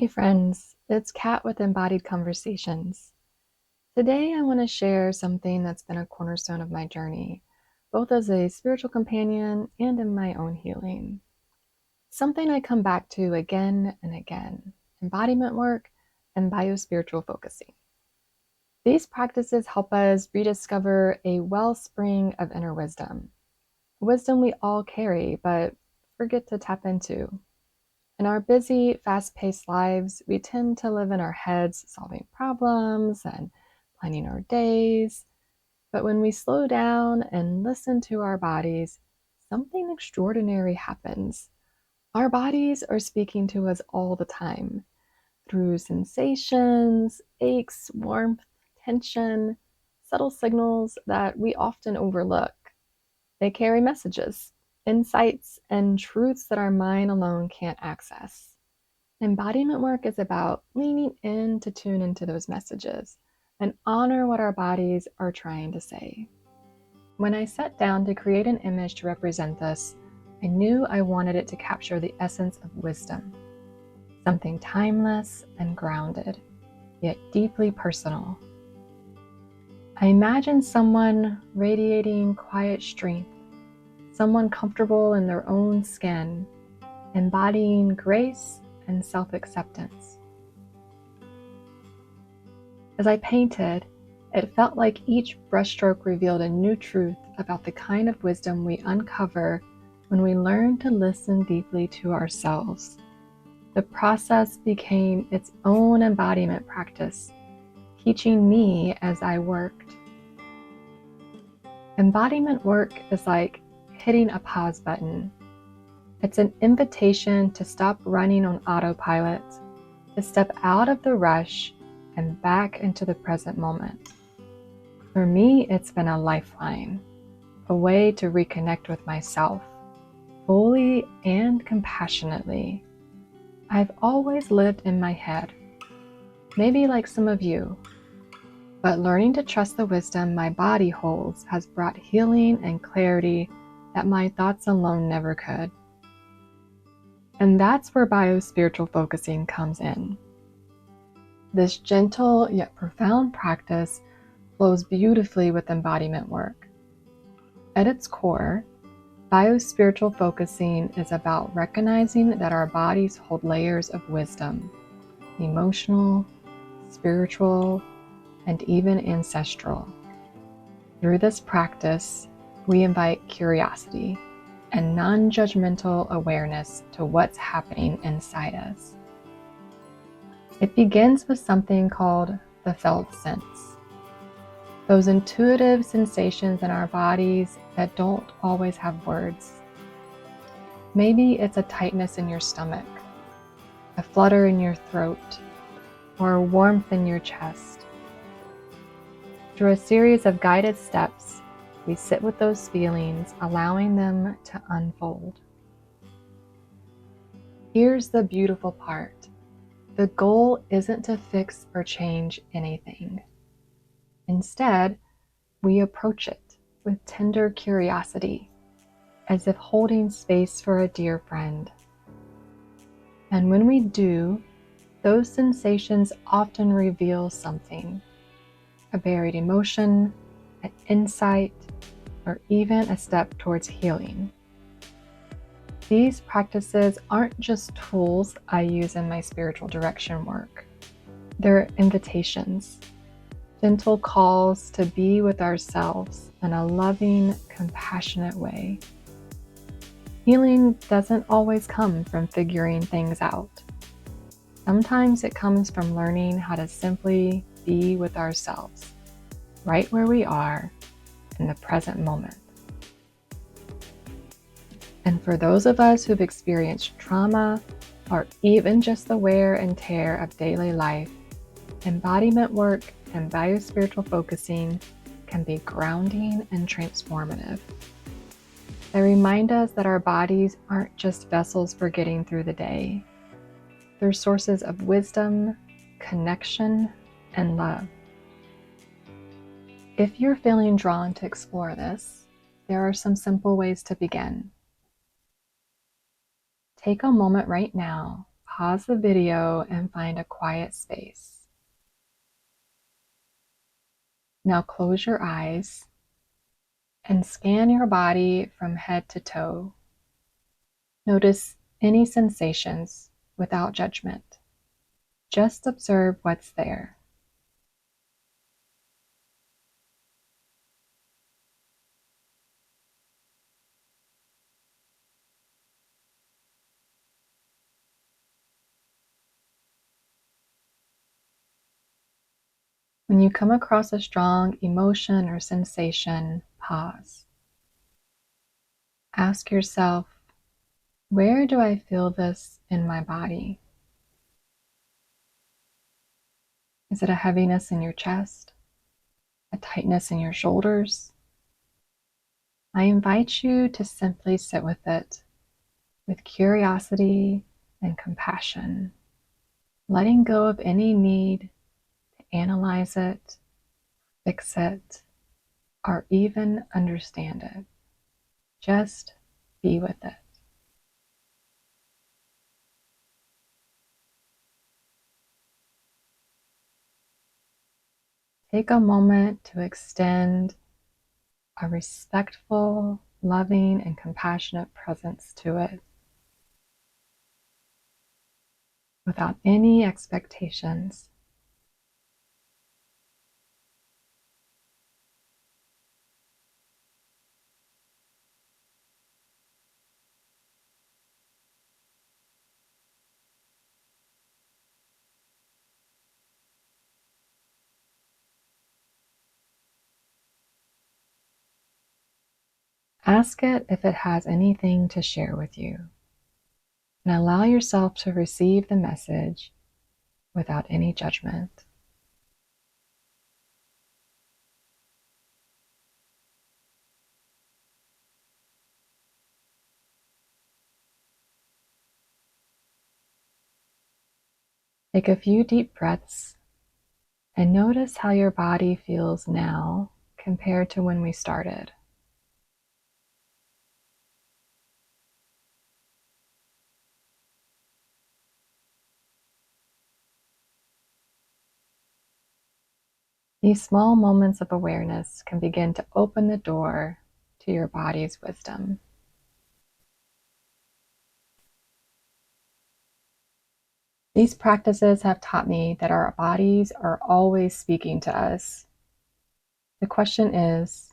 Hey friends, it's Kat with Embodied Conversations. Today I want to share something that's been a cornerstone of my journey, both as a spiritual companion and in my own healing. Something I come back to again and again: embodiment work and biospiritual focusing. These practices help us rediscover a wellspring of inner wisdom we all carry but forget to tap into. In our busy, fast-paced lives, we tend to live in our heads, solving problems and planning our days. But when we slow down and listen to our bodies, something extraordinary happens. Our bodies are speaking to us all the time through sensations, aches, warmth, tension, subtle signals that we often overlook. They carry messages, insights, and truths that our mind alone can't access. Embodiment work is about leaning in to tune into those messages and honor what our bodies are trying to say. When I sat down to create an image to represent this, I knew I wanted it to capture the essence of wisdom, something timeless and grounded, yet deeply personal. I imagined someone radiating quiet strength, someone comfortable in their own skin, embodying grace and self-acceptance. As I painted, it felt like each brushstroke revealed a new truth about the kind of wisdom we uncover when we learn to listen deeply to ourselves. The process became its own embodiment practice, teaching me as I worked. Embodiment work is like hitting a pause button. It's an invitation to stop running on autopilot, to step out of the rush and back into the present moment. For me, it's been a lifeline, a way to reconnect with myself, fully and compassionately. I've always lived in my head, maybe like some of you, but learning to trust the wisdom my body holds has brought healing and clarity that my thoughts alone never could. And that's where biospiritual focusing comes in. This gentle yet profound practice flows beautifully with embodiment work. At its core, biospiritual focusing is about recognizing that our bodies hold layers of wisdom, emotional, spiritual, and even ancestral. Through this practice, we invite curiosity and non-judgmental awareness to what's happening inside us. It begins with something called the felt sense. Those intuitive sensations in our bodies that don't always have words. Maybe it's a tightness in your stomach, a flutter in your throat, or a warmth in your chest. Through a series of guided steps, we sit with those feelings, allowing them to unfold. Here's the beautiful part. The goal isn't to fix or change anything. Instead, we approach it with tender curiosity, as if holding space for a dear friend. And when we do, those sensations often reveal something, a buried emotion, an insight, or even a step towards healing. These practices aren't just tools I use in my spiritual direction work. They're invitations, gentle calls to be with ourselves in a loving, compassionate way. Healing doesn't always come from figuring things out. Sometimes it comes from learning how to simply be with ourselves, right where we are in the present moment. And for those of us who've experienced trauma or even just the wear and tear of daily life, embodiment work and biospiritual focusing can be grounding and transformative. They remind us that our bodies aren't just vessels for getting through the day. They're sources of wisdom, connection, and love. If you're feeling drawn to explore this, there are some simple ways to begin. Take a moment right now, pause the video and find a quiet space. Now close your eyes and scan your body from head to toe. Notice any sensations without judgment. Just observe what's there. When you come across a strong emotion or sensation, pause. Ask yourself, where do I feel this in my body? Is it a heaviness in your chest? A tightness in your shoulders? I invite you to simply sit with it with curiosity and compassion, letting go of any need to analyze it, fix it, or even understand it. Just be with it. Take a moment to extend a respectful, loving, and compassionate presence to it without any expectations. Ask it if it has anything to share with you, and allow yourself to receive the message without any judgment. Take a few deep breaths and notice how your body feels now compared to when we started. These small moments of awareness can begin to open the door to your body's wisdom. These practices have taught me that our bodies are always speaking to us. The question is,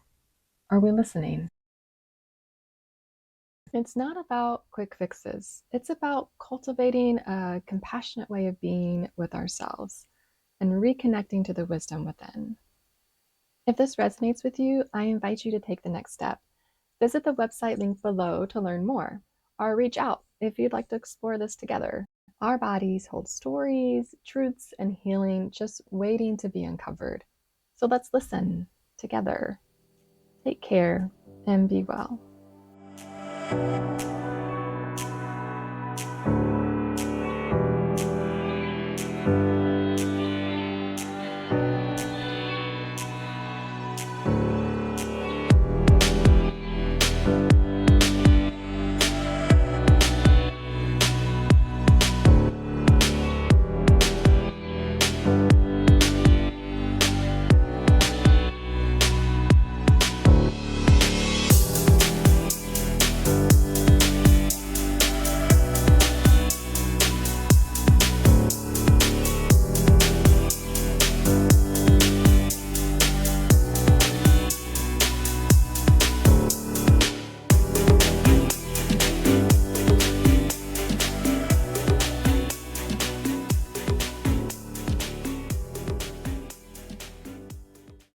are we listening? It's not about quick fixes. It's about cultivating a compassionate way of being with ourselves and reconnecting to the wisdom within. If this resonates with you, I invite you to take the next step. Visit the website link below to learn more, or reach out if you'd like to explore this together. Our bodies hold stories, truths, and healing just waiting to be uncovered. So let's listen together. Take care and be well.